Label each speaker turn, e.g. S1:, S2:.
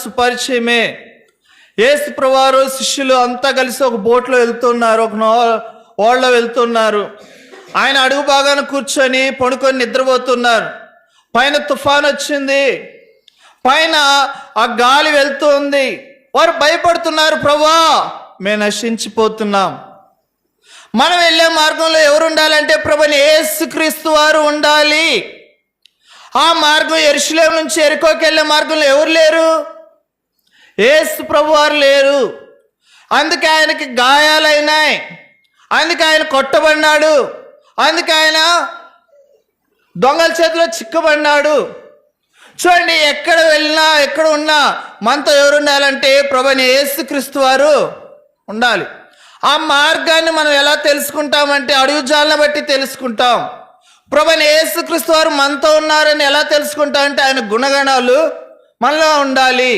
S1: సుపరిచయమే. యేసు ప్రభువారు శిష్యులు అంతా కలిసి ఒక బోట్లో వెళ్తున్నారు, ఒక ఓడలో వెళ్తున్నారు. ఆయన అడుగు భాగాన కూర్చొని పడుకొని నిద్రపోతున్నారు. పైన తుఫాన్ వచ్చింది, పైన ఆ గాలి వెళ్తూ ఉంది. వారు భయపడుతున్నారు, ప్రభువా మేము నశించిపోతున్నాం. మనం వెళ్ళే మార్గంలో ఎవరు ఉండాలంటే ప్రభుని యేసుక్రీస్తు వారు ఉండాలి. ఆ మార్గం యెరూషలేము నుంచి యెరికోకి వెళ్ళే మార్గంలో ఎవరు లేరు? యేసు ప్రభువారు లేరు. అందుకే ఆయనకి గాయాలైనాయి, అందుకే ఆయన కొట్టబడినాడు, అందుకే ఆయన దొంగల చేతిలో చిక్కబడినాడు. చూడండి, ఎక్కడ వెళ్ళినా ఎక్కడ ఉన్నా మనతో ఎవరు ఉండాలంటే ప్రభుని యేసుక్రీస్తు వారు ఉండాలి. ఆ మార్గాన్ని మనం ఎలా తెలుసుకుంటామంటే అడుగుజాలను బట్టి తెలుసుకుంటాం. ప్రభుని యేసుక్రీస్తు వారు మనతో ఉన్నారని ఎలా తెలుసుకుంటామంటే ఆయన గుణగణాలు మనలో ఉండాలి.